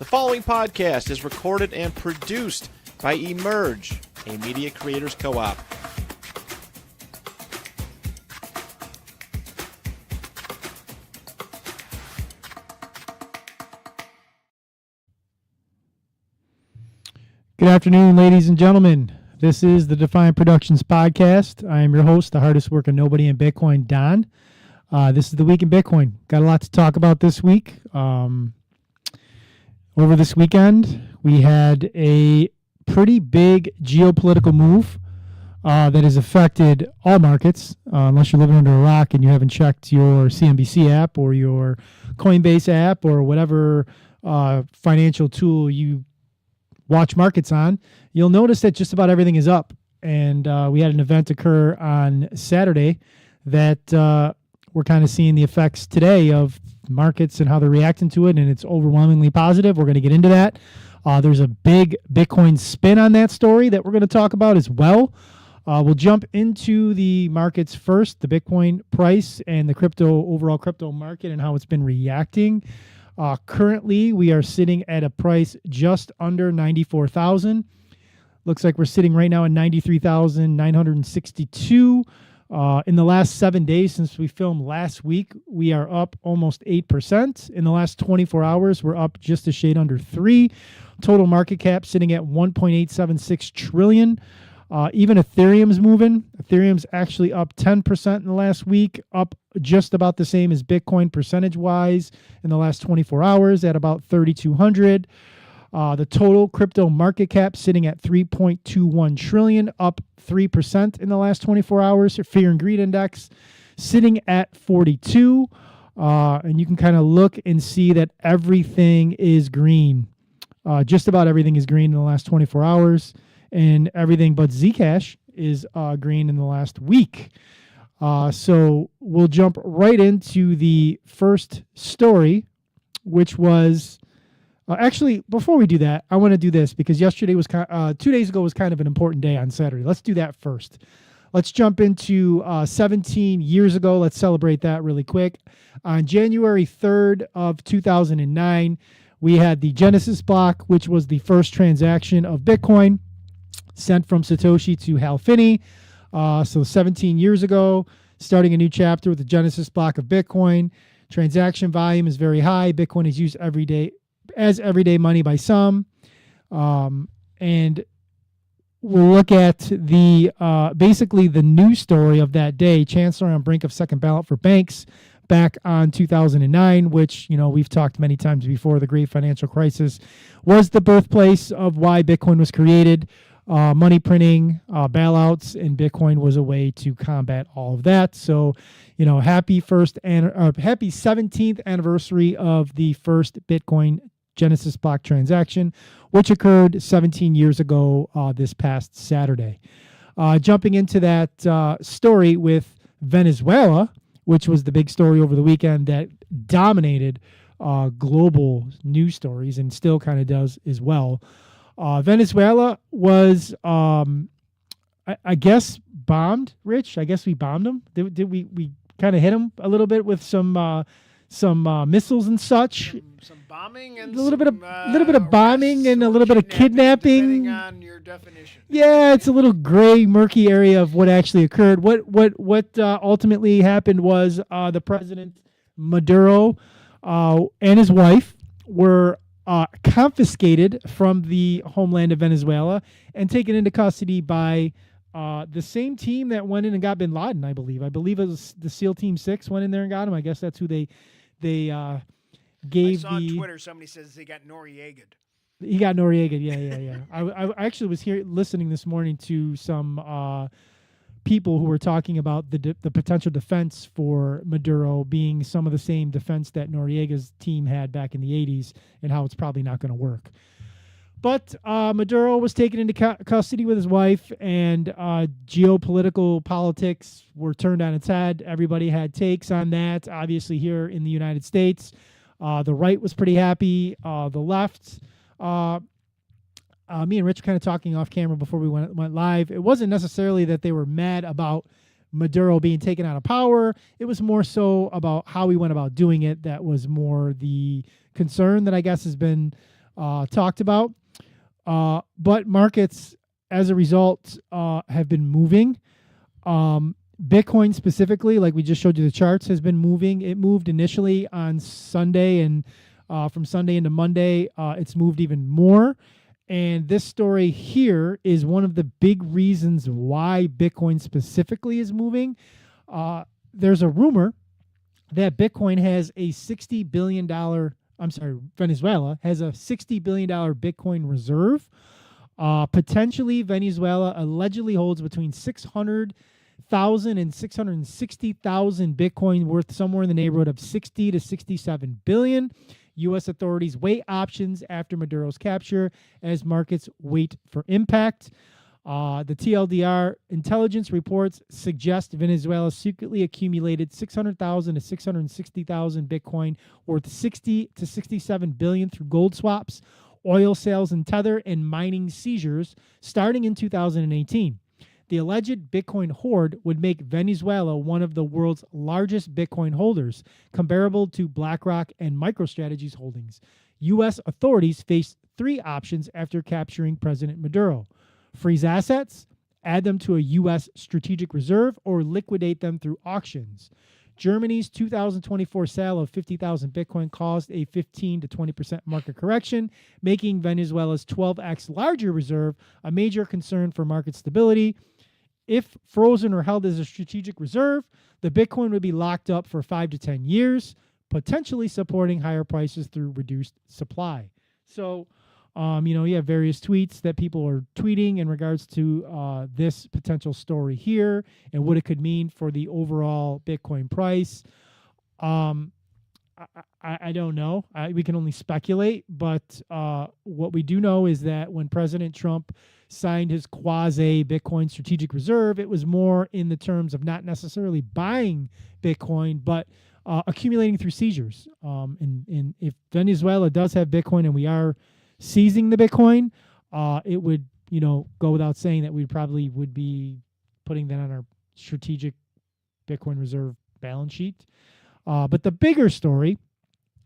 The following podcast is recorded and produced by Emerge, a media creators co-op. Good afternoon, ladies and gentlemen. This is the Defion Productions podcast. I am your host, the hardest working nobody in Bitcoin, Don. This is the week in Bitcoin. Got a lot to talk about this week. Over this weekend, we had a pretty big geopolitical move that has affected all markets, unless you're living under a rock and you haven't checked your CNBC app or your Coinbase app or whatever financial tool you watch markets on. You'll notice that just about everything is up. And we had an event occur on Saturday that we're kind of seeing the effects today of markets and how they're reacting to it, and it's overwhelmingly positive. We're going to get into that. There's a big Bitcoin spin on that story that we're going to talk about as well. We'll jump into the markets first, the Bitcoin price and the overall crypto market and how it's been reacting. Currently, we are sitting at a price just under 94,000. Looks like we're sitting right now at 93,962. In the last 7 days since we filmed last week, we are up almost 8%. In the last 24 hours, we're up just a shade under 3. Total market cap sitting at 1.876 trillion. Even Ethereum's moving. Ethereum's actually up 10% in the last week, up just about the same as Bitcoin percentage-wise in the last 24 hours at about 3,200. The total crypto market cap sitting at 3.21 trillion, up 3% in the last 24 hours. Fear and greed index sitting at 42. And you can kind of look and see that everything is green. Just about everything is green in the last 24 hours. And everything but Zcash is green in the last week. So we'll jump right into the first story, which was... actually, before we do that, I want to do this because yesterday was 2 days ago was kind of an important day on Saturday. Let's do that first. Let's jump into 17 years ago. Let's celebrate that really quick. On January 3rd of 2009, we had the Genesis block, which was the first transaction of Bitcoin sent from Satoshi to Hal Finney. So 17 years ago, starting a new chapter with the Genesis block of Bitcoin. Transaction volume is very high. Bitcoin is used every day as everyday money by some. And we'll look at the basically the news story of that day. Chancellor on brink of second ballot for banks back on 2009, which, you know, we've talked many times before. The great financial crisis was the birthplace of why Bitcoin was created. Money printing, bailouts, and Bitcoin was a way to combat all of that. So, you know, happy 17th anniversary of the first Bitcoin Genesis block transaction, which occurred 17 years ago this past Saturday. Jumping into that story with Venezuela, which was the big story over the weekend that dominated global news stories and still kind of does as well. Venezuela was, I guess, bombed. Rich, I guess we bombed them. Did we kind of hit them a little bit with some missiles and such? Some bombing and a little bit of bombing and a little bit of kidnapping. Depending on your definition. Yeah, it's a little gray, murky area of what actually occurred. What ultimately happened was the president Maduro and his wife were confiscated from the homeland of Venezuela and taken into custody by the same team that went in and got bin Laden, I believe. I believe it was the SEAL Team 6 went in there and got him. I guess that's who they gave. I saw on Twitter somebody says they got Noriega. He got Noriega, yeah. I actually was here listening this morning to some people who were talking about the potential defense for Maduro being some of the same defense that Noriega's team had back in the 80s and how it's probably not going to work. But Maduro was taken into custody with his wife, and geopolitical politics were turned on its head. Everybody had takes on that. Obviously, here in the United States, the right was pretty happy. The left, me and Rich were kind of talking off camera before we went live. It wasn't necessarily that they were mad about Maduro being taken out of power. It was more so about how we went about doing it. That was more the concern that I guess has been talked about. But markets, as a result, have been moving. Bitcoin specifically, like we just showed you the charts, has been moving. It moved initially on Sunday, and from Sunday into Monday, it's moved even more. And this story here is one of the big reasons why Bitcoin specifically is moving. There's a rumor that Bitcoin has a $60 billion, Venezuela has a $60 billion Bitcoin reserve. Potentially, Venezuela allegedly holds between 600,000 and 660,000 Bitcoin, worth somewhere in the neighborhood of 60 to 67 billion. U.S. authorities weigh options after Maduro's capture as markets wait for impact. The TLDR intelligence reports suggest Venezuela secretly accumulated 600,000 to 660,000 Bitcoin, worth 60 to 67 billion through gold swaps, oil sales and tether, and mining seizures starting in 2018. The alleged Bitcoin hoard would make Venezuela one of the world's largest Bitcoin holders, comparable to BlackRock and MicroStrategy's holdings. U.S. authorities face three options after capturing President Maduro: freeze assets, add them to a U.S. strategic reserve, or liquidate them through auctions. Germany's 2024 sale of 50,000 Bitcoin caused a 15 to 20% market correction, making Venezuela's 12x larger reserve a major concern for market stability. If frozen or held as a strategic reserve, the Bitcoin would be locked up for 5 to 10 years, potentially supporting higher prices through reduced supply. So, you have various tweets that people are tweeting in regards to this potential story here and what it could mean for the overall Bitcoin price. I don't know. We can only speculate, but what we do know is that when President Trump signed his quasi-Bitcoin strategic reserve, it was more in the terms of not necessarily buying Bitcoin, but accumulating through seizures. And if Venezuela does have Bitcoin and we are seizing the Bitcoin, it would, go without saying that we probably would be putting that on our strategic Bitcoin reserve balance sheet. But the bigger story,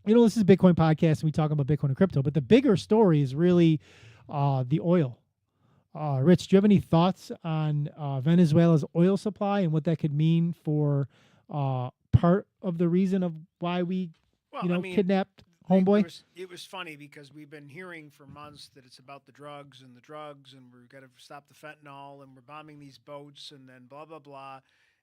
this is a Bitcoin podcast and we talk about Bitcoin and crypto, but the bigger story is really the oil. Rich, do you have any thoughts on Venezuela's oil supply and what that could mean for part of the reason of why we, kidnapped Homeboy? It was funny because we've been hearing for months that it's about the drugs, and we've got to stop the fentanyl, and we're bombing these boats, and then blah, blah, blah.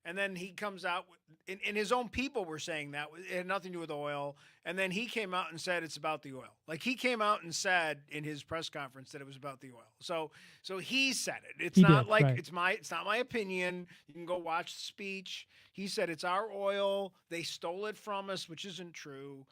And then he comes out, and his own people were saying that it had nothing to do with oil. And then he came out and said it's about the oil. Like, he came out and said in his press conference that it was about the oil. So he said it. It's not it's not my opinion. You can go watch the speech. He said it's our oil. They stole it from us, which isn't true.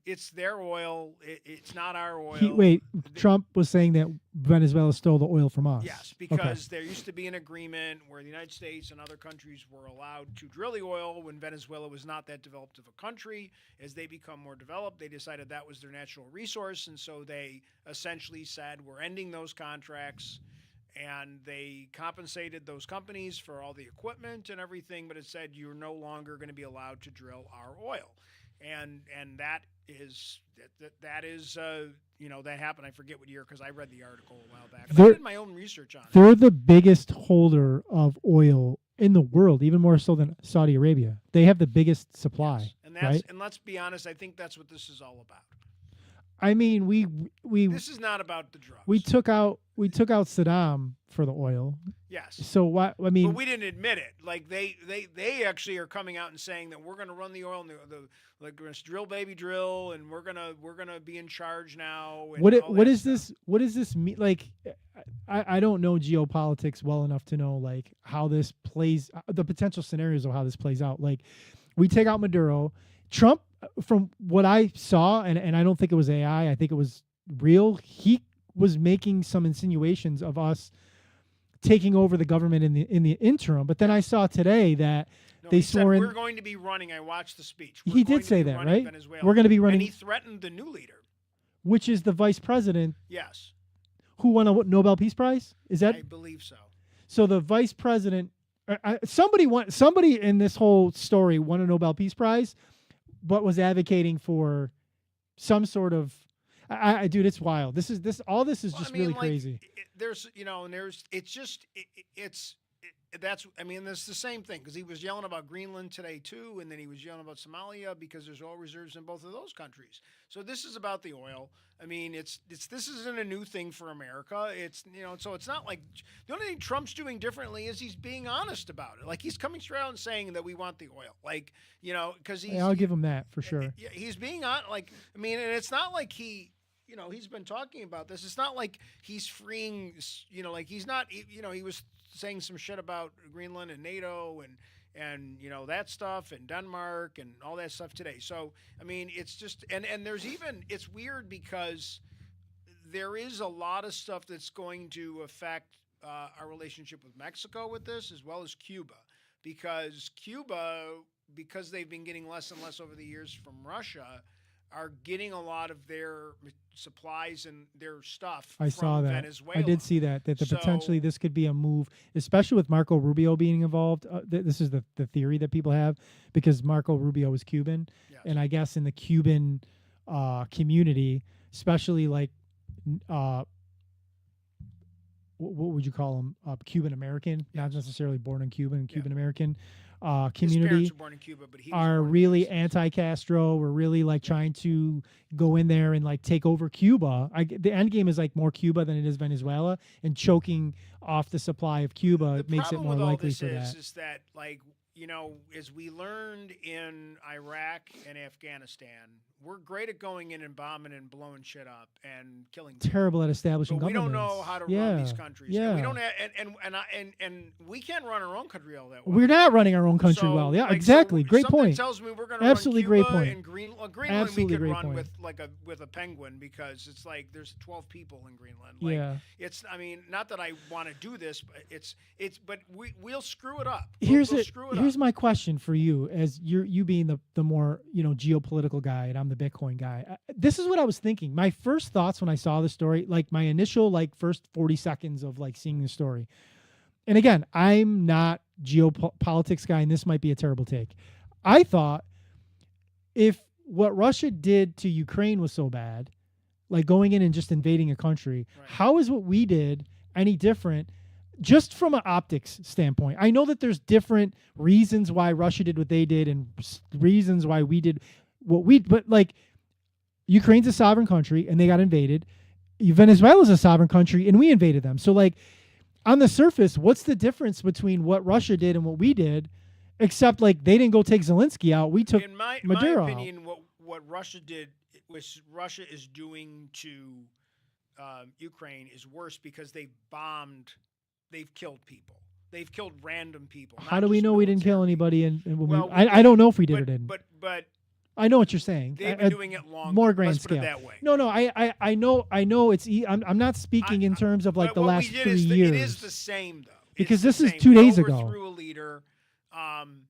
It's their oil. It's not our oil. Trump was saying that Venezuela stole the oil from us. Yes, because there used to be an agreement where the United States and other countries were allowed to drill the oil when Venezuela was not that developed of a country. As they become more developed, they decided that was their natural resource, and so they essentially said, we're ending those contracts. And they compensated those companies for all the equipment and everything, but it said you're no longer going to be allowed to drill our oil. And that happened. I forget what year because I read the article a while back. I did my own research on it. They're the biggest holder of oil in the world, even more so than Saudi Arabia. They have the biggest supply. Yes. And let's be honest, I think that's what this is all about. I mean, this is not about the drugs. We took out Saddam for the oil. Yes. So what? I mean, but we didn't admit it. Like they actually are coming out and saying that we're going to run the oil, and we're going to drill, baby, drill, and we're gonna be in charge now. And what is this? What does this mean? Like, I don't know geopolitics well enough to know like how this plays, the potential scenarios of how this plays out. Like, we take out Maduro, Trump. From what I saw, and I don't think it was AI, I think it was real, he was making some insinuations of us taking over the government in the interim. But then I saw today that they swore in. We're going to be running. I watched the speech. He did say that, right? Venezuela. We're going to be running. And he threatened the new leader, which is the vice president. Yes. Who won a Nobel Peace Prize? Is that? I believe so. So the vice president, somebody in this whole story won a Nobel Peace Prize, but was advocating for some sort of, Dude, it's wild. All this is Well, just I mean, really like, crazy. there's, and it's just, that's, I mean, it's the same thing because he was yelling about Greenland today too, and then he was yelling about Somalia because there's oil reserves in both of those countries. So this is about the oil. I mean, this isn't a new thing for America. It's, so it's not like the only thing Trump's doing differently is he's being honest about it. Like he's coming straight out and saying that we want the oil. Like, because I'll give him that for sure. He's being on, like, I mean, and it's not like he's been talking about this. It's not like he's freeing, like he's not, he was saying some shit about Greenland and NATO and that stuff and Denmark and all that stuff today. So, I mean, it's just, and there's even, it's weird because there is a lot of stuff that's going to affect our relationship with Mexico with this, as well as Cuba, because they've been getting less and less over the years from Russia, are getting a lot of their supplies and their stuff I saw that. Venezuela. I did see that potentially this could be a move, especially with Marco Rubio being involved. This is the theory that people have, because Marco Rubio is Cuban. Yes. And I guess in the Cuban community, especially like what would you call them? Cuban American, not necessarily born in Cuba, Cuban American. Community his parents were born in Cuba, but he was are born really in anti-Castro. We're really like trying to go in there and like take over Cuba. The end game is like more Cuba than it is Venezuela, and choking off the supply of Cuba makes it more likely for that. Is that, like, as we learned in Iraq and Afghanistan, we're great at going in and bombing and blowing shit up and killing people. Terrible at establishing But we governments. don't know how to run these countries. Yeah. And we don't have, and we can't run our own country all that well. We're not running our own country well. Yeah, exactly. Great point. Tells me we're going to absolutely run Cuba great point. And Greenland Absolutely we could great run point. with a penguin, because it's like there's 12 people in Greenland. It's, I mean, not that I want to do this, but but we'll screw it up. Here's my question for you, as you being the more geopolitical guy, and I'm the Bitcoin guy. This is what I was thinking. My first thoughts when I saw the story, like my initial first 40 seconds of seeing the story. And again, I'm not geopolitics guy, and this might be a terrible take. I thought if what Russia did to Ukraine was so bad, like going in and just invading a country, right, how is what we did any different? Just from an optics standpoint, I know that there's different reasons why Russia did what they did and reasons why we did what we, but Ukraine's a sovereign country and they got invaded. Venezuela's a sovereign country and we invaded them. So on the surface, what's the difference between what Russia did and what we did? Except they didn't go take Zelensky out. We took Maduro my opinion, what Russia did, was Russia is doing to Ukraine is worse, because they've killed people. They've killed random people. How do we know we didn't kill anybody? Well, I don't know if we did or didn't. But I know what you're saying. They've been doing it long. More grand Let's scale. Put it that way. No. I know it's. I'm not speaking in terms of the last 3 years. It is the same though. Because this is 2 days ago. Overthrew a leader, and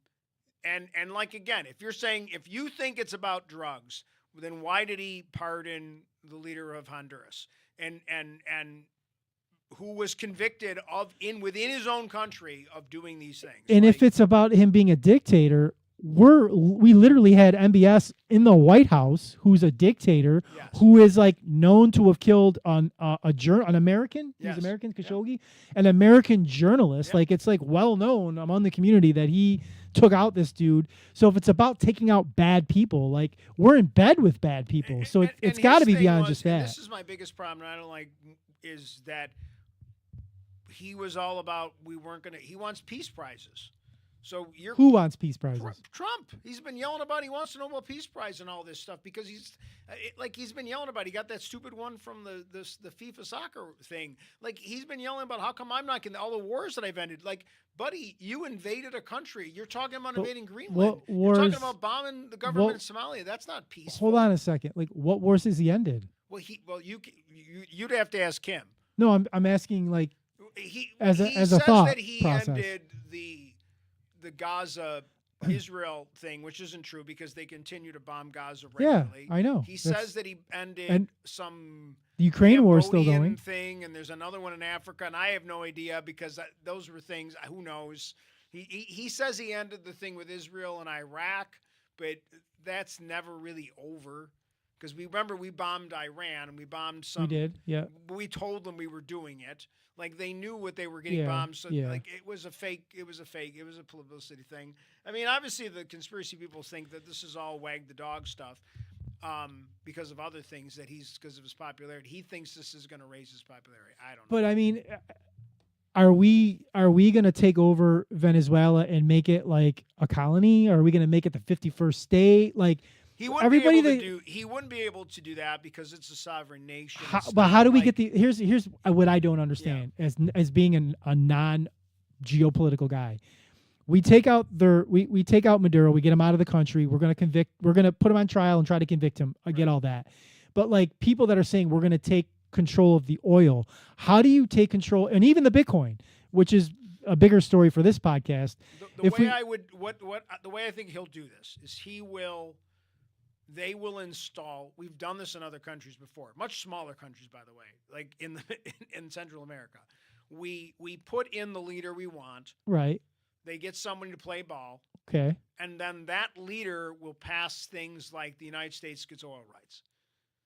again, if you think it's about drugs, then why did he pardon the leader of Honduras and who was convicted within his own country of doing these things? And if it's about him being a dictator, we literally had MBS in the White House, who's a dictator, yes, who is known to have killed an American, yes, he's American, Khashoggi, yep, an American journalist. Yep. It's well known among the community that he took out this dude. So if it's about taking out bad people, we're in bed with bad people. So it's got to be beyond just that. This is my biggest problem, and I don't like, is that he was all about he wants peace prizes. So who wants peace prizes? Trump. He's been yelling about he wants a Nobel Peace Prize and all this stuff, because he's been yelling about, he got that stupid one from the FIFA soccer thing. He's been yelling about, how come I'm not getting all the wars that I've ended? Buddy, you invaded a country. You're talking about invading Greenland. You're talking about bombing the government in Somalia. That's not peaceful. Hold on a second. What wars has he ended? Well, you'd have to ask him. No, I'm asking as a says thought that he process. ended the Gaza Israel thing, which isn't true, because they continue to bomb Gaza regularly. Yeah, I know. He says that he ended some the Ukraine war is still Cambodian going thing, and there's another one in Africa, and I have no idea, because those were things, who knows. He says he ended the thing with Israel and Iraq, but that's never really over. because we remember we bombed Iran and we bombed some. We did, yeah. We told them we were doing it. Like they knew what they were getting Yeah, bombed. So yeah. like it was a fake. It was a fake. It was a publicity thing. I mean, obviously the conspiracy people think that this is all wag the dog stuff. Because of other things because of his popularity. He thinks this is going to raise his popularity. I don't know. But I mean, are we going to take over Venezuela and make it like a colony? Or are we going to make it the 51st state? Like he wouldn't be able to do that because it's a sovereign nation. But how do we get the? Here's what I don't understand as being a non geopolitical guy. We take out we take out Maduro, we get him out of the country, we're going to put him on trial and try to convict him. I get all that. But like people that are saying we're going to take control of the oil, how do you take control, and even the Bitcoin, which is a bigger story for this podcast. The way I think he'll do this is they will install, we've done this in other countries before, much smaller countries by the way, like in Central America. We put in the leader we want. Right. They get somebody to play ball. Okay. And then that leader will pass things like the United States gets oil rights.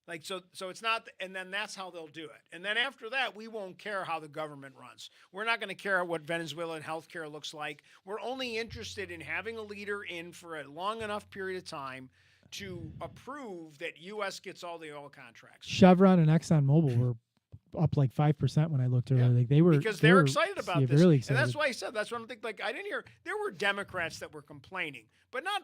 Like so it's not, and then that's how they'll do it. And then after that, we won't care how the government runs. We're not going to care what Venezuelan healthcare looks like. We're only interested in having a leader in for a long enough period of time to approve that U.S. gets all the oil contracts. Chevron and ExxonMobil were up like 5% when I looked earlier. Like they were because they're excited about this, really excited. And that's why I said that's what I'm thinking. Like I didn't hear there were Democrats that were complaining, but not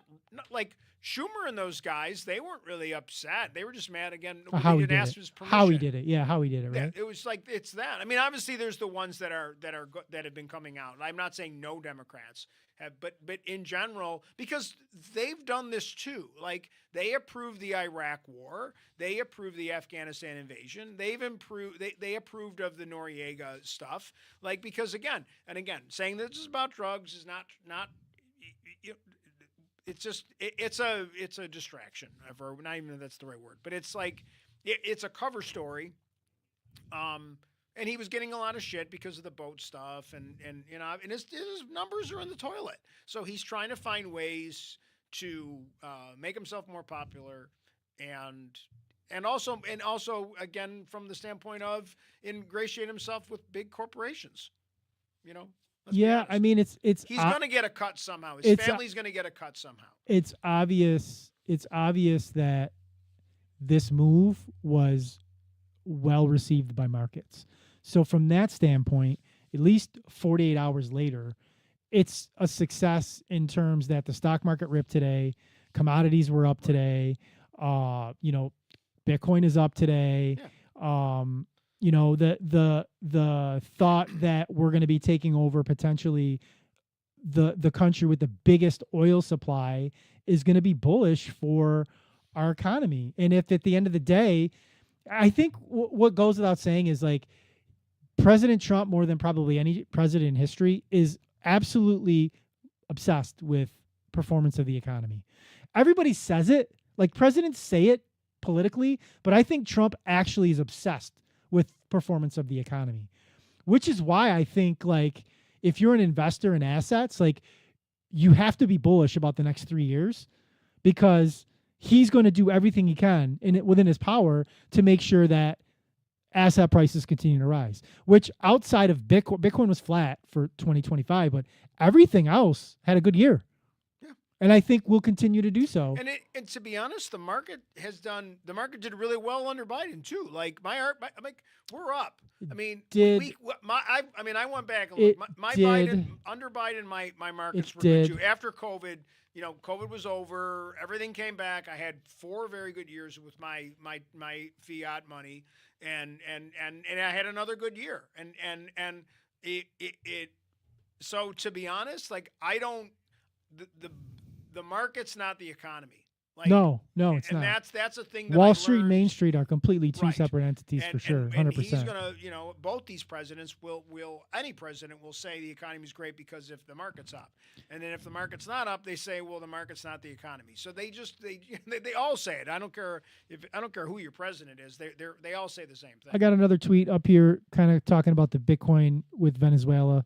like Schumer and those guys. They weren't really upset. They were just mad again. How he did it. His permission. How he did it. Yeah, how he did it. Right. Yeah, it was like it's that. I mean, obviously there's the ones that have been coming out. I'm not saying no Democrats have, but in general, because they've done this too. Like they approved the Iraq War, they approved the Afghanistan invasion, they approved of the Noriega stuff. Like because again, saying that this is about drugs is not. It's just it's a distraction. Or not even that's the right word, but it's like it's a cover story. And he was getting a lot of shit because of the boat stuff, and his numbers are in the toilet. So he's trying to find ways to make himself more popular, and also again from the standpoint of ingratiate himself with big corporations. Yeah, I mean he's going to get a cut somehow. His family's going to get a cut somehow. It's obvious that this move was well received by markets. So from that standpoint, at least 48 hours later, it's a success in terms that the stock market ripped today, commodities were up today, Bitcoin is up today. Yeah. The thought that we're going to be taking over potentially the country with the biggest oil supply is going to be bullish for our economy. And if at the end of the day, I think what goes without saying is like President Trump, more than probably any president in history, is absolutely obsessed with performance of the economy. Everybody says it, like presidents say it politically, but I think Trump actually is obsessed with performance of the economy, which is why I think like if you're an investor in assets, like you have to be bullish about the next 3 years because he's going to do everything he can within his power to make sure that asset prices continue to rise, which outside of Bitcoin was flat for 2025, but everything else had a good year. Yeah. And I think we'll continue to do so. And to be honest, the market did really well under Biden too. Like we're up. I mean, I went back and looked. Under Biden, my markets were good too. After COVID, COVID was over. Everything came back. I had 4 very good years with my fiat money, and I had another good year. And it. So to be honest, like I don't the market's not the economy. Like, no, it's not. And that's a thing that Wall Street and Main Street are completely two separate entities for sure, 100%. And he's gonna, both these presidents any president will say the economy's great because if the market's up, and then if the market's not up, they say, well, the market's not the economy. So they all say it. I don't care who your president is. They all say the same thing. I got another tweet up here, kind of talking about the Bitcoin with Venezuela.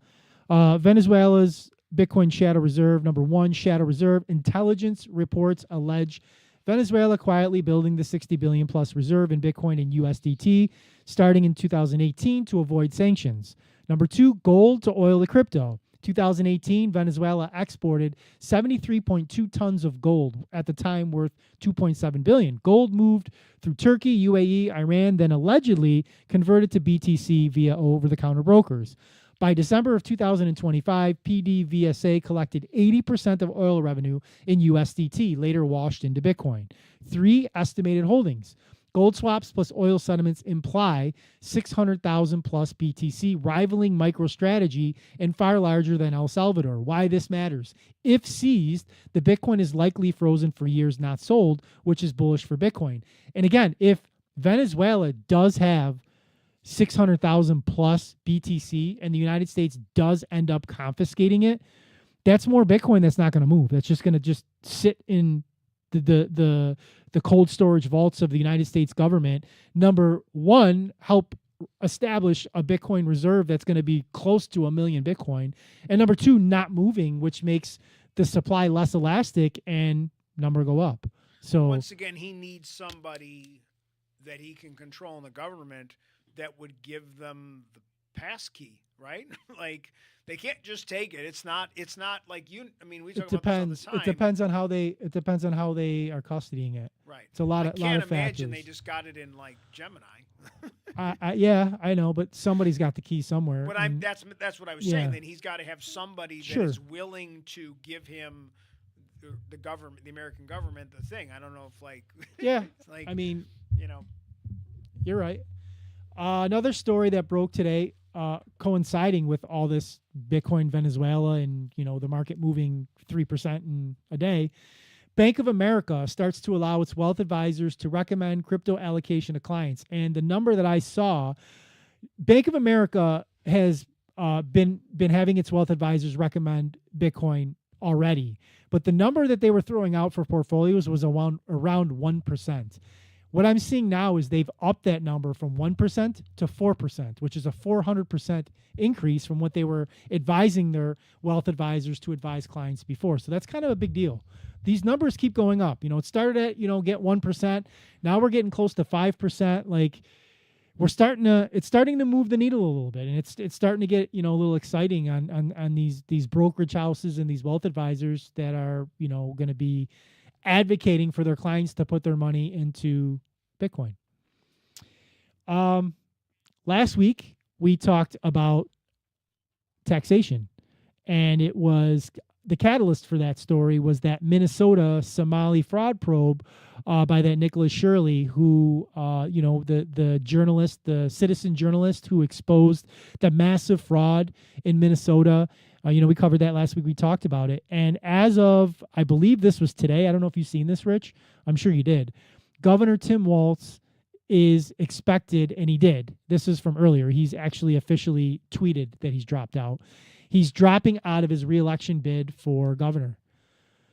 Venezuela's Bitcoin shadow reserve, number 1 shadow reserve. Intelligence reports allege Venezuela quietly building the 60 billion plus reserve in Bitcoin and USDT starting in 2018 to avoid sanctions. Number 2, gold to oil to crypto. 2018, Venezuela exported 73.2 tons of gold, at the time worth 2.7 billion. Gold moved through Turkey, UAE, Iran, then allegedly converted to BTC via over-the-counter brokers. By December of 2025, PDVSA collected 80% of oil revenue in USDT, later washed into Bitcoin. 3, estimated holdings. Gold swaps plus oil settlements imply 600,000 plus BTC, rivaling MicroStrategy and far larger than El Salvador. Why this matters. If seized, the Bitcoin is likely frozen for years, not sold, which is bullish for Bitcoin. And again, if Venezuela does have 600,000 plus BTC and the United States does end up confiscating it, that's more Bitcoin that's not going to move. That's just going to just sit in the cold storage vaults of the United States government. Number one, help establish a Bitcoin reserve that's going to be close to 1 million Bitcoin. And number 2, not moving, which makes the supply less elastic and number go up. So once again, he needs somebody that he can control in the government that would give them the pass key, right? Like they can't just take it. It's not like you. I mean, we talk about this all the time. It depends on how they are custodying it. Right. It's a lot of can't factors. imagine they just got it in like Gemini. Yeah, I know, but somebody's got the key somewhere. But that's what I was saying. Then he's got to have somebody that is willing to give him the government, the American government, the thing. I don't know if like yeah. like I mean, you're right. Another story that broke today, coinciding with all this Bitcoin Venezuela and the market moving 3% in a day. Bank of America starts to allow its wealth advisors to recommend crypto allocation to clients. And the number that I saw, Bank of America has been having its wealth advisors recommend Bitcoin already. But the number that they were throwing out for portfolios was around 1%. What I'm seeing now is they've upped that number from 1% to 4%, which is a 400% increase from what they were advising their wealth advisors to advise clients before. So that's kind of a big deal. These numbers keep going up. It started at, get 1%. Now we're getting close to 5%. Like it's starting to move the needle a little bit. And it's starting to get, a little exciting on these brokerage houses and these wealth advisors that are, going to be advocating for their clients to put their money into Bitcoin. Last week, we talked about taxation, and it was the catalyst for that story was that Minnesota Somali fraud probe by that Nicholas Shirley, who, the journalist, the citizen journalist who exposed the massive fraud in Minnesota. We covered that last week. We talked about it. And as of, I believe this was today. I don't know if you've seen this, Rich. I'm sure you did. Governor Tim Walz is expected, and he did. This is from earlier. He's actually officially tweeted that he's dropped out. He's dropping out of his reelection bid for governor.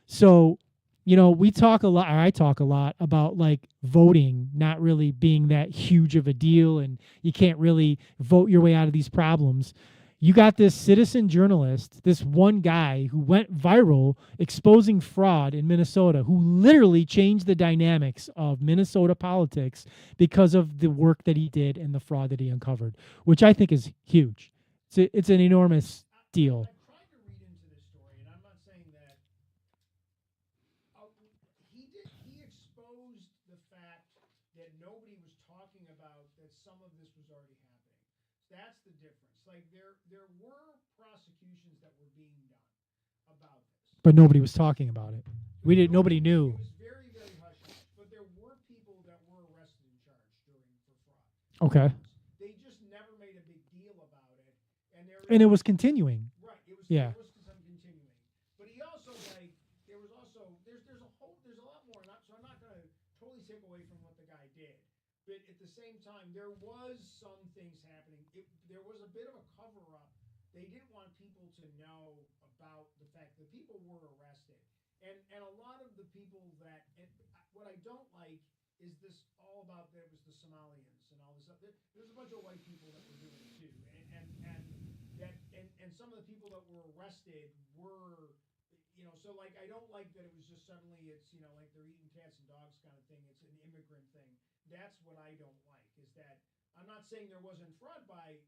So, we talk a lot, or I talk a lot about like voting not really being that huge of a deal, and you can't really vote your way out of these problems. You got this citizen journalist, this one guy who went viral exposing fraud in Minnesota, who literally changed the dynamics of Minnesota politics because of the work that he did and the fraud that he uncovered, which I think is huge. It's an enormous deal. I tried to read into this story, and I'm not saying that he exposed the fact that nobody was talking about that some of this was already happening. That's the difference. Like there were prosecutions that were being done about this, but nobody was talking about it. Nobody knew. It was very, very hush hush. But there were people that were arrested and charged for fraud. Okay. They just never made a big deal about it, and it was continuing. Right. It was. Yeah. It was continuing. But he also there's a lot more. So I'm not going to totally take away from what the guy did. But at the same time, there was some things happening. There was a bit of a cover-up. They didn't want people to know about the fact that people were arrested. And a lot of the people that – what I don't like is this all about there was the Somalians and all this stuff. There's a bunch of white people that were doing it too. And some of the people that were arrested were – so like I don't like that it was just suddenly it's like they're eating cats and dogs kind of thing. It's an immigrant thing. That's what I don't like is that I'm not saying there wasn't fraud by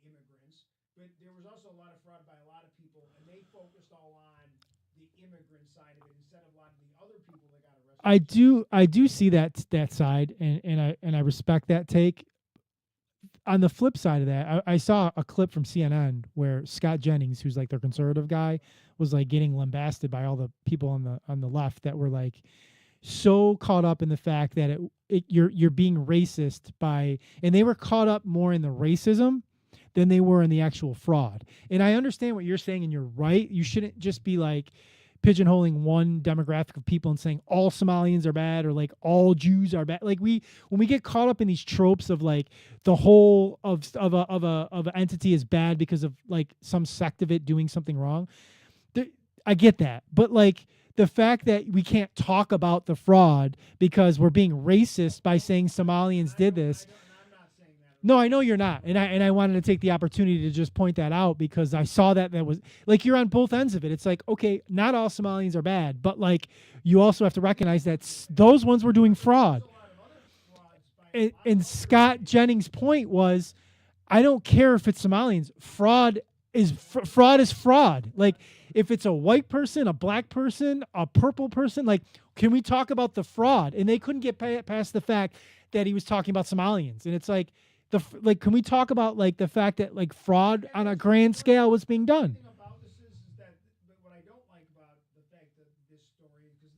immigrants, but there was also a lot of fraud by a lot of people, and they focused all on the immigrant side of it instead of a lot of the other people that got arrested. I do see that side, and I respect that take. On the flip side of that, I saw a clip from CNN where Scott Jennings, who's like their conservative guy, was like getting lambasted by all the people on the left that were like so caught up in the fact that you're being racist by, and they were caught up more in the racism than they were in the actual fraud. And I understand what you're saying, and you're right. You shouldn't just be like pigeonholing one demographic of people and saying all Somalians are bad or like all Jews are bad. Like when we get caught up in these tropes of like the whole of an entity is bad because of like some sect of it doing something wrong. I get that, but like the fact that we can't talk about the fraud because we're being racist by saying Somalians did this. I'm not saying that. No, I know you're not, and I wanted to take the opportunity to just point that out because I saw that was like you're on both ends of it. It's like, okay, not all Somalians are bad, but like you also have to recognize that those ones were doing fraud. And Scott Jennings' point was, I don't care if it's Somalians. Fraud is fraud. Like if it's a white person, a black person, a purple person, like can we talk about the fraud? And they couldn't get past the fact that he was talking about Somalians, and it's like. Can we talk about like the fact that like fraud on a grand scale was being done? The thing about this is that but what I don't like about the fact that this story, because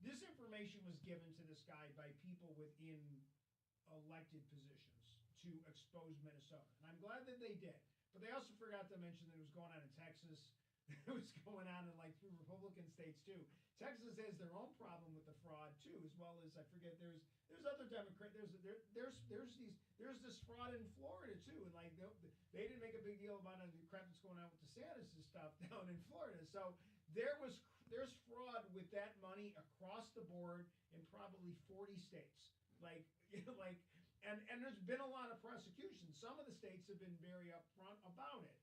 this information was given to this guy by people within elected positions to expose Minnesota, and I'm glad that they did. But they also forgot to mention that it was going on in Texas. It was going on in like 3 Republican states too. Texas has their own problem with the fraud too, as well as I forget there's other Democrat there's this fraud in Florida too, and like they didn't make a big deal about the crap that's going on with DeSantis and stuff down in Florida. So there's fraud with that money across the board in probably 40 states. Like like and there's been a lot of prosecution. Some of the states have been very upfront about it.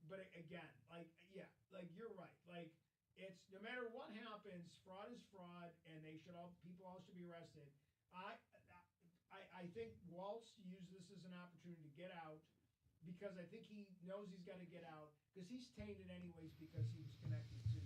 But again, like yeah, like you're right. Like it's no matter what happens, fraud is fraud, and people all should be arrested. I I think Waltz used this as an opportunity to get out because I think he knows he's got to get out because he's tainted anyways because he was connected to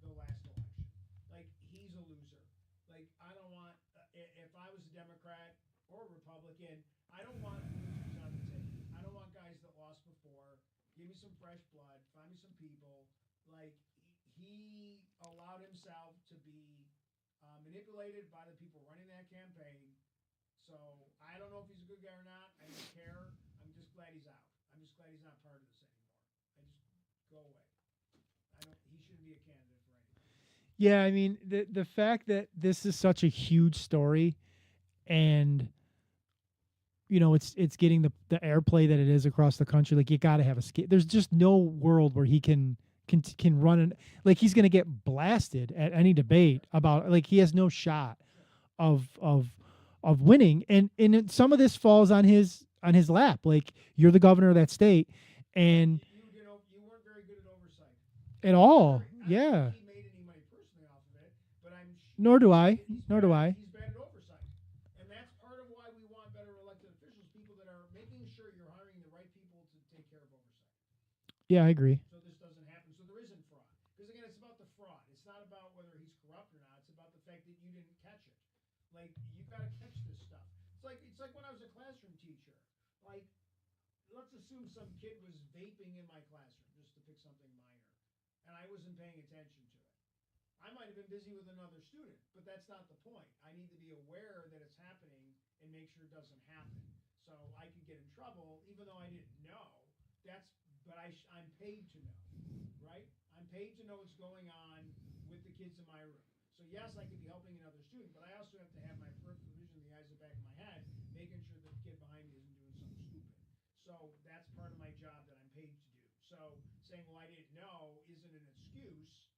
the last election. Like he's a loser. Like I don't want if I was a Democrat or a Republican, I don't want losers on the ticket. I don't want guys that lost before. Give me some fresh blood. Find me some people. Like he allowed himself to be manipulated by the people running that campaign. So I don't know if he's a good guy or not. I don't care. I'm just glad he's out. I'm just glad he's not part of this anymore. I just go away. I don't. He shouldn't be a candidate for anything. Yeah, I mean the fact that this is such a huge story, and it's getting the airplay that it is across the country. Like you got to have a skate. There's just no world where he can run and like he's gonna get blasted at any debate about like he has no shot of winning, and some of this falls on his lap. Like you're the governor of that state, and You weren't very good at oversight. at all, I don't yeah. think he made any money personally off of it, but I'm Nor do I. he's Nor do I. He's bad at oversight, and that's part of why we want better elected officials, people that are making sure you're hiring the right people to take care of oversight. Yeah, I agree. So this doesn't happen. So there isn't fraud. Because again, it's about the fraud. It's not about whether he's corrupt or not. It's about the fact that you didn't catch it. Like you got to catch this stuff. It's like when I was a classroom teacher. Like let's assume some kid was vaping in my classroom, just to pick something minor, and I wasn't paying attention to it. I might have been busy with another student, but that's not the point. I need to be aware that it's happening and make sure it doesn't happen. So I could get in trouble, even though I didn't know. But I'm paid to know, right? I'm paid to know what's going on with the kids in my room. So yes, I could be helping another student, but I also have to have my peripheral vision in the eyes of the back of my head, making sure that the kid behind me isn't doing something stupid. So that's part of my job that I'm paid to do. So saying, well, I didn't know isn't an excuse.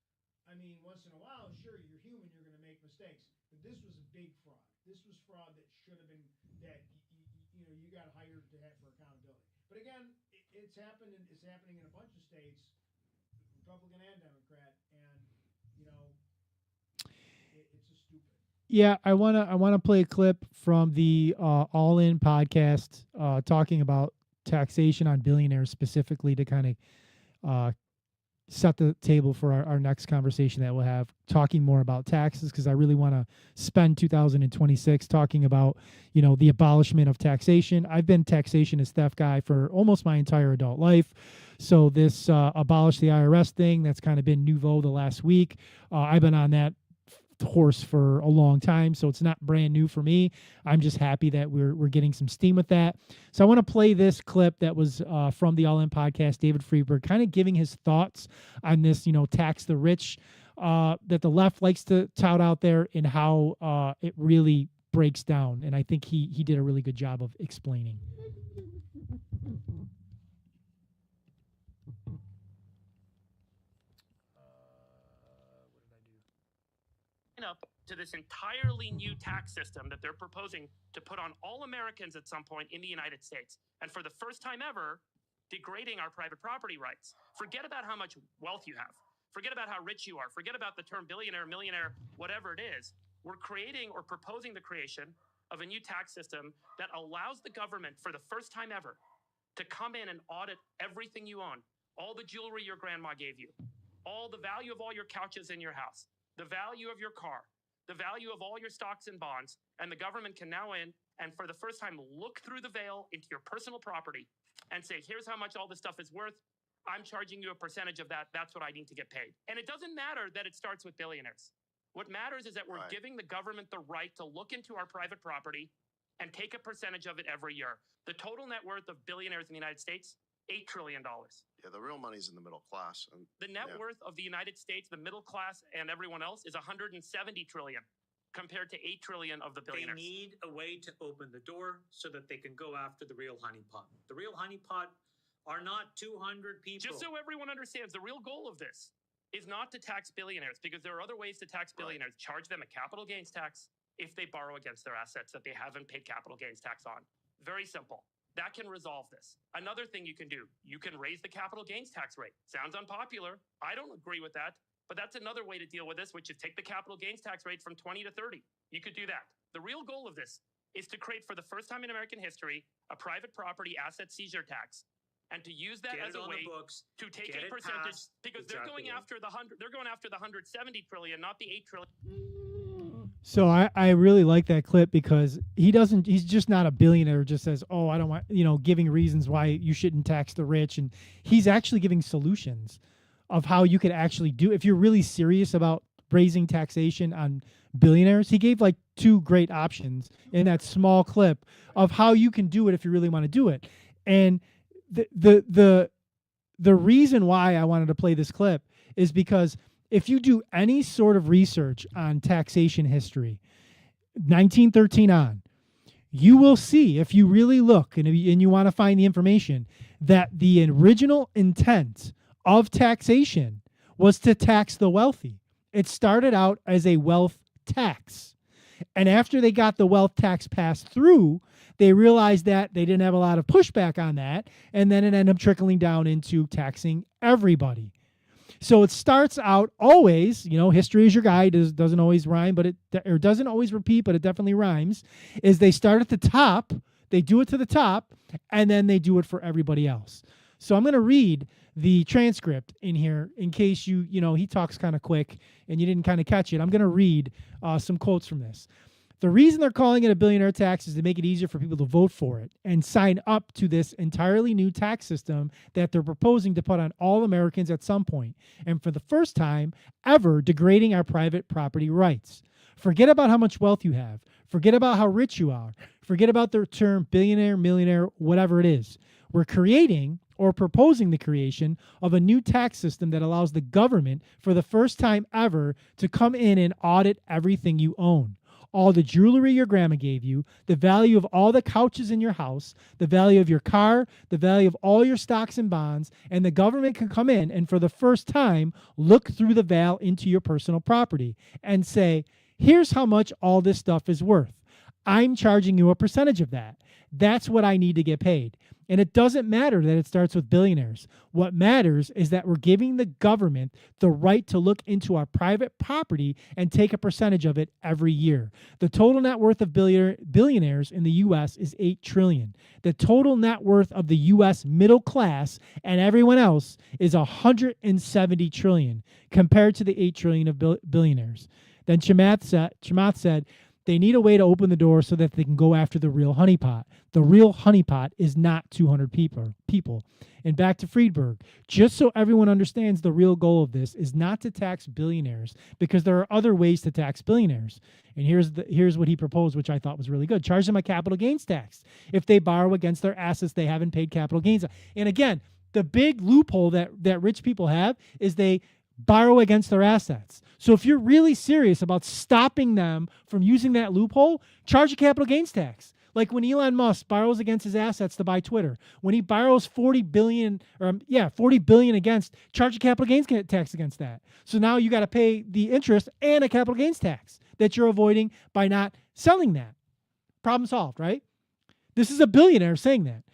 I mean, once in a while, sure, you're human, you're going to make mistakes. But this was a big fraud. This was fraud that should have been, that you got hired to have for accountability. But again, it's happened, and it's happening in a bunch of states. Republican and Democrat, and it's just stupid. Yeah, I wanna play a clip from the All In podcast talking about taxation on billionaires specifically to kind of set the table for our next conversation that we'll have, talking more about taxes, because I really want to spend 2026 talking about, the abolishment of taxation. I've been taxationist theft guy for almost my entire adult life. So this abolish the IRS thing, that's kind of been nouveau the last week. I've been on that horse for a long time, so it's not brand new for me. I'm just happy that we're getting some steam with that. So I want to play this clip that was from the All In podcast, David Freeberg, kind of giving his thoughts on this, tax the rich that the left likes to tout out there, and how it really breaks down. And I think he did a really good job of explaining. Up to this entirely new tax system that they're proposing to put on all Americans at some point in the United States. And for the first time ever, degrading our private property rights. Forget about how much wealth you have. Forget about how rich you are. Forget about the term billionaire, millionaire, whatever it is. We're creating or proposing the creation of a new tax system that allows the government for the first time ever to come in and audit everything you own. All the jewelry your grandma gave you. All the value of all your couches in your house. The value of your car, the value of all your stocks and bonds, and the government can now in and for the first time look through the veil into your personal property and say, here's how much all this stuff is worth. I'm charging you a percentage of that. That's what I need to get paid. And it doesn't matter that it starts with billionaires. What matters is that we're giving the government the right to look into our private property and take a percentage of it every year. The total net worth of billionaires in the United States, $8 trillion. Yeah, the real money's in the middle class. And the net worth of the United States, the middle class, and everyone else is $170 trillion compared to $8 trillion of the billionaires. They need a way to open the door so that they can go after the real honeypot. The real honeypot are not 200 people. Just so everyone understands, the real goal of this is not to tax billionaires, because there are other ways to tax billionaires. Charge them a capital gains tax if they borrow against their assets that they haven't paid capital gains tax on. Very simple. That can resolve this. Another thing you can do, you can raise the capital gains tax rate. Sounds unpopular. I don't agree with that, but that's another way to deal with this, which is take the capital gains tax rate from 20 to 30. You could do that. The real goal of this is to create, for the first time in American history, a private property asset seizure tax, and to use that as a way to take a percentage, because they're going after the 170 trillion, not the 8 trillion. So I really like that clip, because he's just not a billionaire who just says, oh, I don't want, giving reasons why you shouldn't tax the rich. And he's actually giving solutions of how you could actually do, if you're really serious about raising taxation on billionaires. He gave like 2 great options in that small clip of how you can do it if you really want to do it. And the reason why I wanted to play this clip is because if you do any sort of research on taxation history, 1913 on, you will see, if you really look and you want to find the information, that the original intent of taxation was to tax the wealthy. It started out as a wealth tax. And after they got the wealth tax passed through, they realized that they didn't have a lot of pushback on that, and then it ended up trickling down into taxing everybody. So it starts out always, history is your guide, doesn't always rhyme, but it doesn't always repeat, but it definitely rhymes, is they start at the top, they do it to the top, and then they do it for everybody else. So I'm going to read the transcript in here in case he talks kind of quick and you didn't kind of catch it. I'm going to read some quotes from this. The reason they're calling it a billionaire tax is to make it easier for people to vote for it and sign up to this entirely new tax system that they're proposing to put on all Americans at some point, and for the first time ever degrading our private property rights. Forget about how much wealth you have. Forget about how rich you are. Forget about the term billionaire, millionaire, whatever it is. We're creating or proposing the creation of a new tax system that allows the government for the first time ever to come in and audit everything you own. All the jewelry your grandma gave you, the value of all the couches in your house, the value of your car, the value of all your stocks and bonds, and the government can come in and for the first time look through the veil into your personal property and say, here's how much all this stuff is worth. I'm charging you a percentage of that. That's what I need to get paid. And it doesn't matter that it starts with billionaires. What matters is that we're giving the government the right to look into our private property and take a percentage of it every year. The total net worth of billionaires in the U.S. is $8 trillion. The total net worth of the U.S. middle class and everyone else is $170 trillion compared to the $8 trillion of billionaires. Then Chamath said, they need a way to open the door so that they can go after the real honeypot. The real honeypot is not 200 people. And back to Friedberg, just so everyone understands, the real goal of this is not to tax billionaires, because there are other ways to tax billionaires. And here's what he proposed, which I thought was really good. Charge them a capital gains tax. If they borrow against their assets they haven't paid capital gains. And again, the big loophole that rich people have is they borrow against their assets. So if you're really serious about stopping them from using that loophole, charge a capital gains tax. Like when Elon Musk borrows against his assets to buy Twitter, when he borrows $40 billion against, charge a capital gains tax against that. So now you got to pay the interest and a capital gains tax that you're avoiding by not selling that. Problem solved, right? This is a billionaire saying that.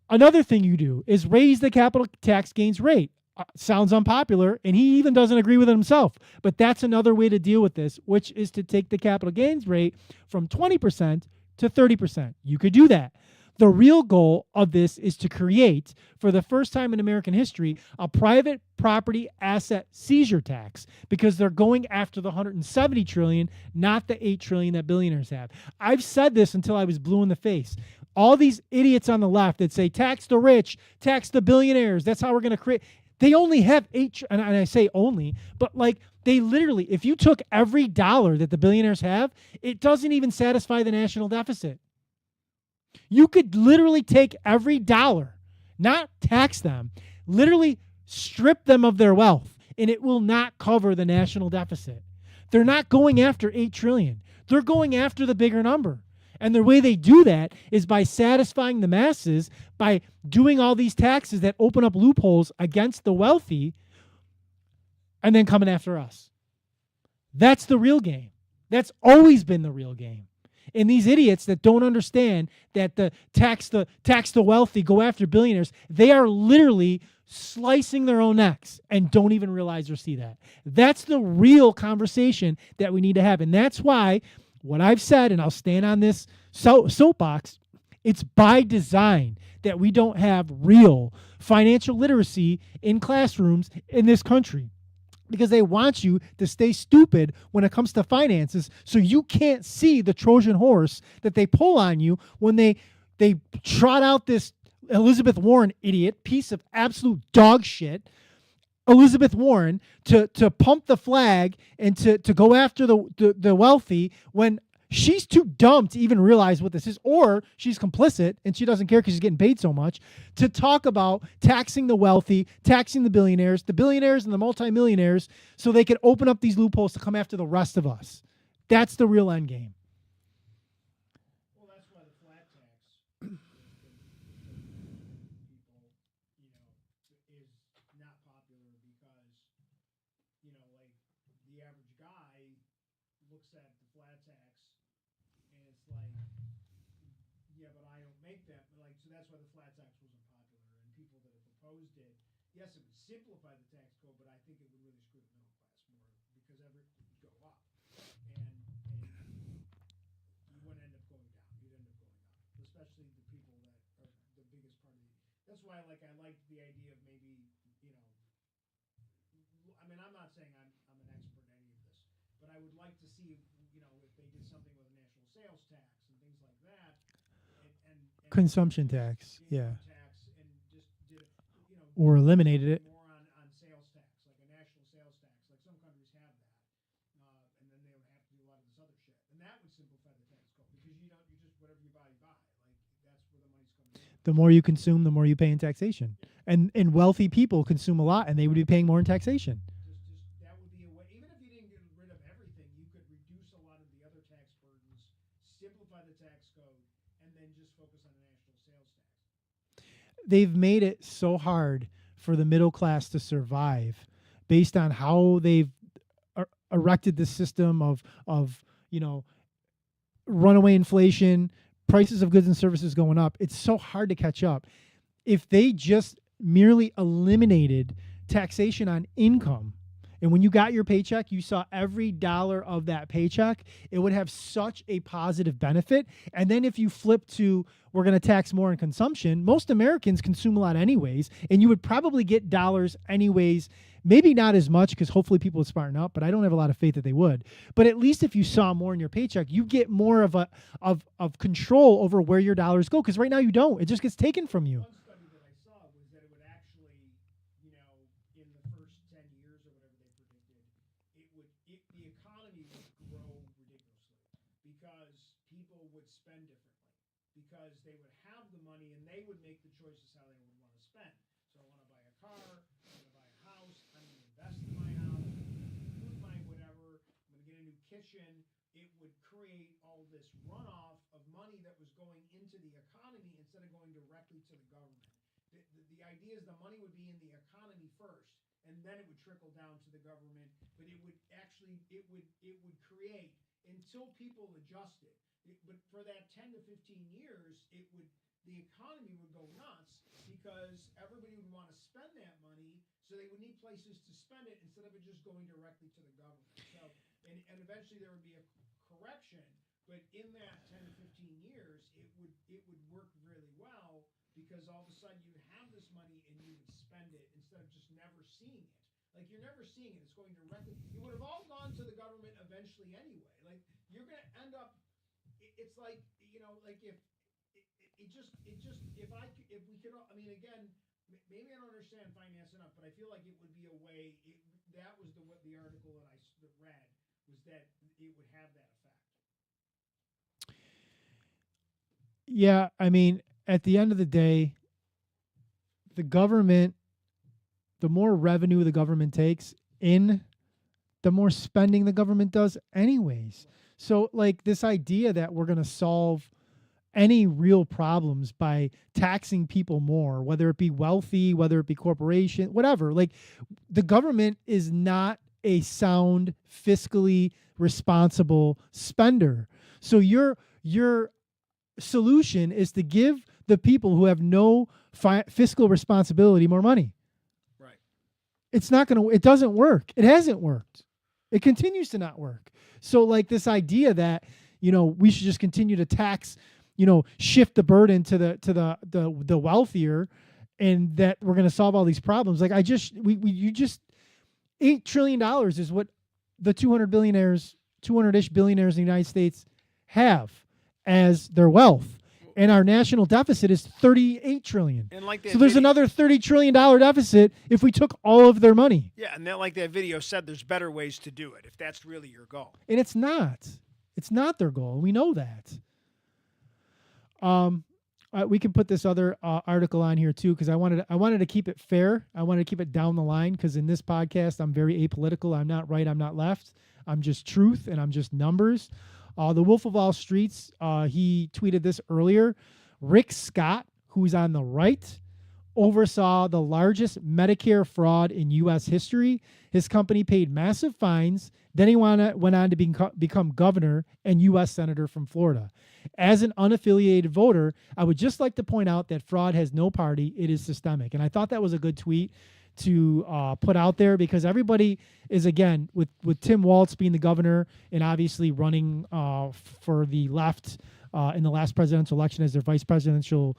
Another thing you do is raise the capital tax gains rate. Sounds unpopular, and he even doesn't agree with it himself. But that's another way to deal with this, which is to take the capital gains rate from 20% to 30%. You could do that. The real goal of this is to create, for the first time in American history, a private property asset seizure tax, because they're going after the $170 trillion, not the $8 trillion that billionaires have. I've said this until I was blue in the face. All these idiots on the left that say tax the rich, tax the billionaires, that's how we're going to create. They only have and I say only, but like they literally, if you took every dollar that the billionaires have, it doesn't even satisfy the national deficit. You could literally take every dollar, not tax them, literally strip them of their wealth, and it will not cover the national deficit. They're not going after $8 trillion. They're going after the bigger number. And the way they do that is by satisfying the masses, by doing all these taxes that open up loopholes against the wealthy, and then coming after us. That's the real game. That's always been the real game. And these idiots that don't understand that the tax the wealthy, go after billionaires, they are literally slicing their own necks and don't even realize or see that. That's the real conversation that we need to have. And that's why what I've said, and I'll stand on this soapbox, it's by design that we don't have real financial literacy in classrooms in this country, because they want you to stay stupid when it comes to finances, so you can't see the Trojan horse that they pull on you when they trot out this Elizabeth Warren idiot, piece of absolute dog shit, Elizabeth Warren, to pump the flag and to go after the wealthy, when she's too dumb to even realize what this is, or she's complicit and she doesn't care because she's getting paid so much, to talk about taxing the wealthy, taxing the billionaires and the multimillionaires, so they can open up these loopholes to come after the rest of us. That's the real end game. Well, that's why the flat tax is not popular, because, like the average guy looks at the flat tax and it's like, yeah, but I don't make that. Like, so that's why the flat tax wasn't popular. And people that have proposed it, yes, it would simplify the tax code, but I think it would really screw the middle class more, because everything would go up, and you wouldn't end up going down. You'd end up going up, especially the people that are the biggest part of it. That's why, like, I liked the idea of maybe, I mean, I'm not saying I'm an expert in any of this, but I would like to see, if they did something with a national sales tax and things like that, and Consumption tax, yeah. tax, and just did it, Or eliminated it. more on sales tax, like a national sales tax, like some countries have that, and then they would have to do a lot of this other shit, and that would simplify the tax code, because you just whatever you buy, like that's where the money's coming in. The more you consume, the more you pay in taxation. And wealthy people consume a lot, and they would be paying more in taxation. Just that would be a way. Even if you didn't get rid of everything, you could reduce a lot of the other tax burdens, simplify the tax code, and then just focus on the national sales tax. They've made it so hard for the middle class to survive, based on how they've erected the system of runaway inflation, prices of goods and services going up, it's so hard to catch up. If they just merely eliminated taxation on income, and when you got your paycheck, you saw every dollar of that paycheck, it would have such a positive benefit. And then if you flip to, we're going to tax more on consumption, most Americans consume a lot anyways, and you would probably get dollars anyways. Maybe not as much, because hopefully people would smarten up, but I don't have a lot of faith that they would. But at least if you saw more in your paycheck, you get more of control over where your dollars go, because right now you don't. It just gets taken from you. One study that I saw was that it would actually, in the first 10 years or whatever they predicted, the economy would grow ridiculously because people would spend differently, because they would have the money and they would make the choices how they would want to spend. So I want to buy a car, I want to buy a house, I'm going to invest in my house, I'm going to improve my whatever, I'm going to get a new kitchen. It would create all this runoff of money that was going into the economy instead of going directly to the government. The idea is the money would be in the economy first, and then it would trickle down to the government. But it would create until people adjusted. But for that 10 to 15 years, the economy would go nuts because everybody would want to spend that money, so they would need places to spend it instead of it just going directly to the government. So, and eventually there would be a correction, but in that 10 to 15 years, it would work really well, because all of a sudden you'd have this money and you would spend it instead of just never seeing it. Like, you're never seeing it. It's going directly. It would have all gone to the government eventually anyway. Like, you're going to end up, it's like, like if we could, again, maybe I don't understand finance enough, but I feel like it would be a way, that was the article that I read, was that it would have that effect. Yeah, at the end of the day, the government, the more revenue the government takes in, the more spending the government does anyways. So, like, this idea that we're going to solve any real problems by taxing people more, whether it be wealthy, whether it be corporation, whatever, like, the government is not a sound, fiscally responsible spender. So your solution is to give the people who have no fiscal responsibility more money. Right. It doesn't work. It hasn't worked. It continues to not work. So, like, this idea that, we should just continue to tax, shift the burden to the wealthier, and that we're going to solve all these problems. Like, $8 trillion is what the 200-ish billionaires in the United States have as their wealth. And our national deficit is $38 trillion. And like that so there's another $30 trillion deficit if we took all of their money. Yeah, and then, like that video said, there's better ways to do it if that's really your goal. And it's not. It's not their goal. We know that. We can put this other article on here too, because I wanted to keep it fair. I wanted to keep it down the line, because in this podcast I'm very apolitical. I'm not right. I'm not left. I'm just truth, and I'm just numbers. The Wolf of Wall Streets, he tweeted this earlier. Rick Scott, who's on the right, oversaw the largest Medicare fraud in U.S. history. His company paid massive fines. Then he went on to become governor and U.S. senator from Florida. As an unaffiliated voter, I would just like to point out that fraud has no party. It is systemic. And I thought that was a good tweet to put out there, because everybody is, again, with Tim Walz being the governor and obviously running for the left in the last presidential election as their vice presidential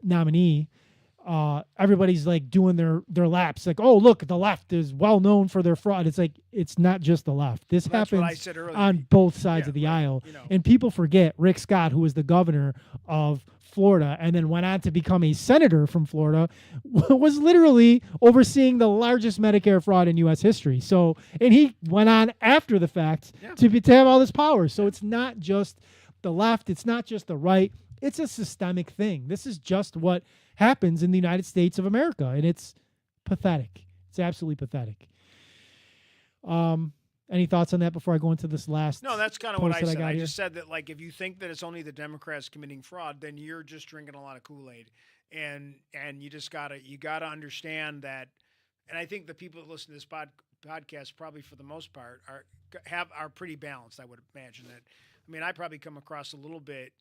nominee. Everybody's like doing their laps, like, oh, look, the left is well known for their fraud. It's like, it's not just the left. This happens on both sides of the aisle. And people forget Rick Scott, who was the governor of Florida and then went on to become a senator from Florida, was literally overseeing the largest Medicare fraud in U.S. history. So, and he went on after the fact to have all this power. So it's not just the left. It's not just the right. It's a systemic thing. This is just what happens in the United States of America, and it's pathetic. It's absolutely pathetic. Any thoughts on that before I go into this last? No, that's kind of what I said. I just said that, like, if you think that it's only the Democrats committing fraud, then you're just drinking a lot of Kool-Aid, and you just gotta understand that. And I think the people that listen to this podcast, probably for the most part, are pretty balanced. I would imagine that I mean, I probably come across a little bit,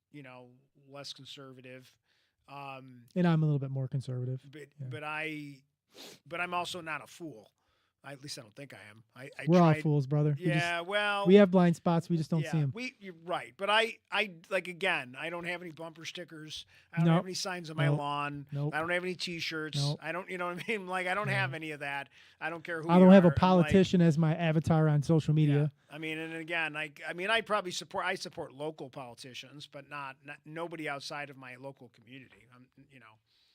less conservative. And I'm a little bit more conservative. But I'm also not a fool. At least I don't think I am. We're all fools, brother. Yeah, we have blind spots. We just don't yeah, see them. You're right. But I like, again, I don't have any bumper stickers. I don't have any signs on my lawn. Nope. I don't have any T-shirts. Nope. I don't, you know what I mean? Like, I don't have any of that. I don't care who. I don't have a are. politician as my avatar on social media. Yeah. I mean, and again, I probably support local politicians, but not nobody outside of my local community.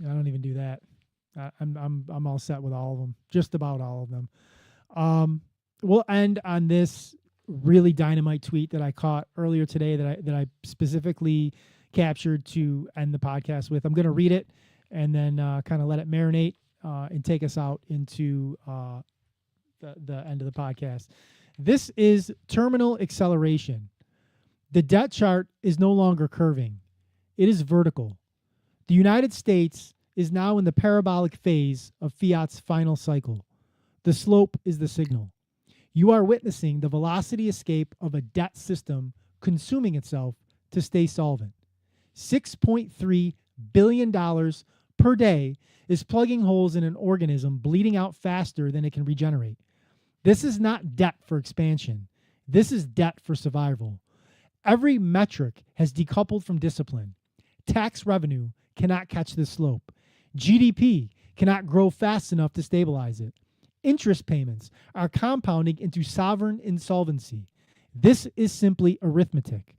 I don't even do that. I'm all set with all of them, just about all of them. We'll end on this really dynamite tweet that I caught earlier today that I specifically captured to end the podcast with. I'm going to read it and then kind of let it marinate and take us out into the end of the podcast. This is terminal acceleration. The debt chart is no longer curving. It is vertical. The United States is now in the parabolic phase of fiat's final cycle. The slope is the signal. You are witnessing the velocity escape of a debt system consuming itself to stay solvent. $6.3 billion per day is plugging holes in an organism bleeding out faster than it can regenerate. This is not debt for expansion. This is debt for survival. Every metric has decoupled from discipline. Tax revenue cannot catch this slope. GDP cannot grow fast enough to stabilize it. Interest payments are compounding into sovereign insolvency. This is simply arithmetic.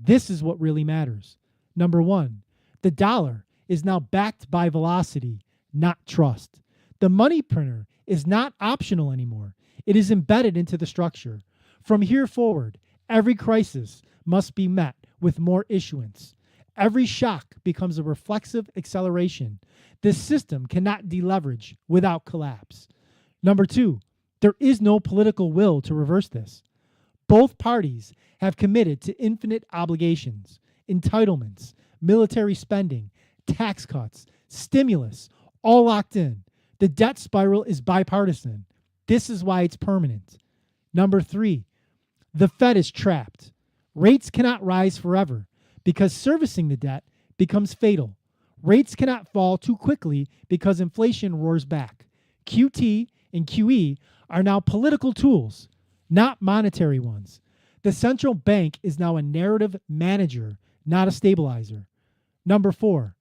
This is what really matters. Number one, the dollar is now backed by velocity, not trust. The money printer is not optional anymore. It is embedded into the structure. From here forward, every crisis must be met with more issuance. Every shock becomes a reflexive acceleration. This system cannot deleverage without collapse. Number two, there is no political will to reverse this. Both parties have committed to infinite obligations, entitlements, military spending, tax cuts, stimulus, all locked in. The debt spiral is bipartisan. This is why it's permanent. Number three, the Fed is trapped. Rates cannot rise forever because servicing the debt becomes fatal. Rates cannot fall too quickly because inflation roars back. QT and QE are now political tools, not monetary ones. The central bank is now a narrative manager, not a stabilizer. Number four,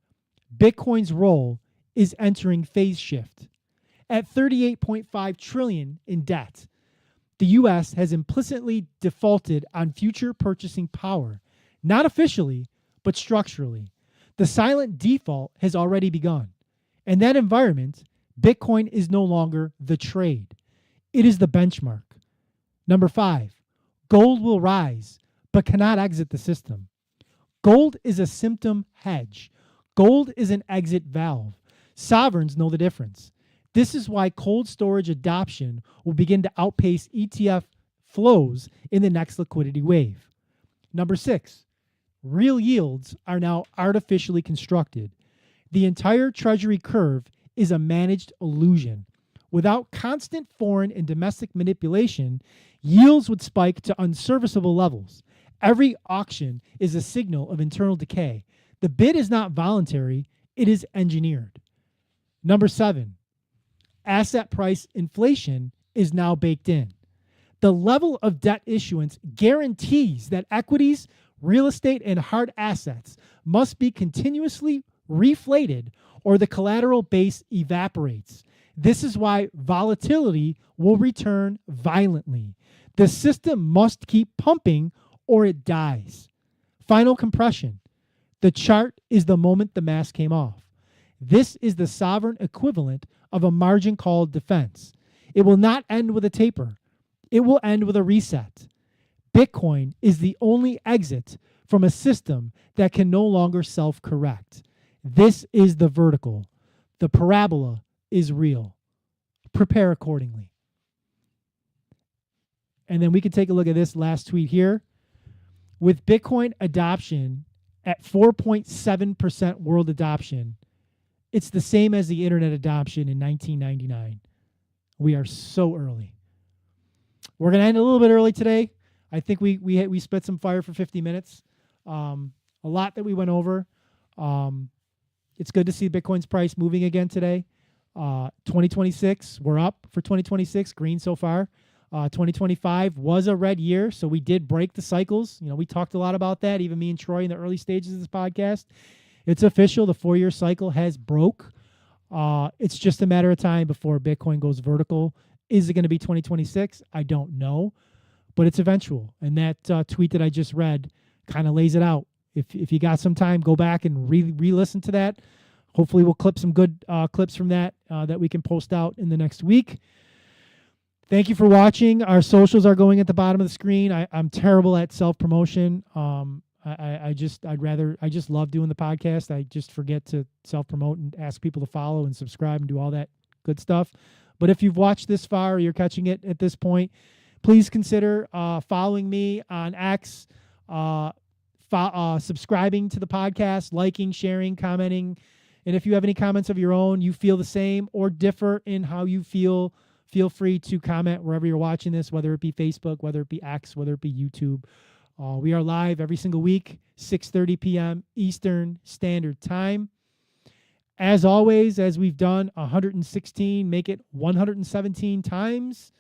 Bitcoin's role is entering phase shift. At $38.5 trillion in debt, the U.S. has implicitly defaulted on future purchasing power, not officially, but structurally. The silent default has already begun. In that environment, Bitcoin is no longer the trade. It is the benchmark. Number five, gold will rise, but cannot exit the system. Gold is a symptom hedge. Gold is an exit valve. Sovereigns know the difference. This is why cold storage adoption will begin to outpace ETF flows in the next liquidity wave. Number six, real yields are now artificially constructed. The entire treasury curve is a managed illusion. Without constant foreign and domestic manipulation, yields would spike to unserviceable levels. Every auction is a signal of internal decay. The bid is not voluntary, it is engineered. Number seven, asset price inflation is now baked in. The level of debt issuance guarantees that equities, real estate, and hard assets must be continuously reflated or the collateral base evaporates. This is why volatility will return violently. The system must keep pumping or it dies. Final compression. The chart is the moment the mask came off. This is the sovereign equivalent of a margin call defense. It will not end with a taper. It will end with a reset. Bitcoin is the only exit from a system that can no longer self-correct. This is the vertical. The parabola is real. Prepare accordingly. And then we can take a look at this last tweet here. With Bitcoin adoption at 4.7% world adoption, it's the same as the internet adoption in 1999. We are so early. We're going to end a little bit early today. I think we spit some fire for 50 minutes. A lot that we went over. It's good to see Bitcoin's price moving again today. 2026, we're up for 2026, green so far. 2025 was a red year, so we did break the cycles. We talked a lot about that, even me and Troy in the early stages of this podcast. It's official. The 4-year cycle has broke. It's just a matter of time before Bitcoin goes vertical. Is it going to be 2026? I don't know, but it's eventual. And that tweet that I just read kind of lays it out. If you got some time, go back and re-listen to that. Hopefully we'll clip some good clips from that that we can post out in the next week. Thank you for watching. Our socials are going at the bottom of the screen. I'm terrible at self-promotion. I just love doing the podcast. I just forget to self-promote and ask people to follow and subscribe and do all that good stuff. But if you've watched this far or you're catching it at this point, please consider following me on X, subscribing to the podcast, liking, sharing, commenting. And if you have any comments of your own, you feel the same or differ in how you feel free to comment wherever you're watching this, whether it be Facebook, whether it be X, whether it be YouTube. We are live every single week, 6:30 p.m. Eastern Standard Time. As always, as we've done 116, make it 117 times.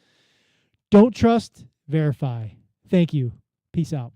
Don't trust, verify. Thank you. Peace out.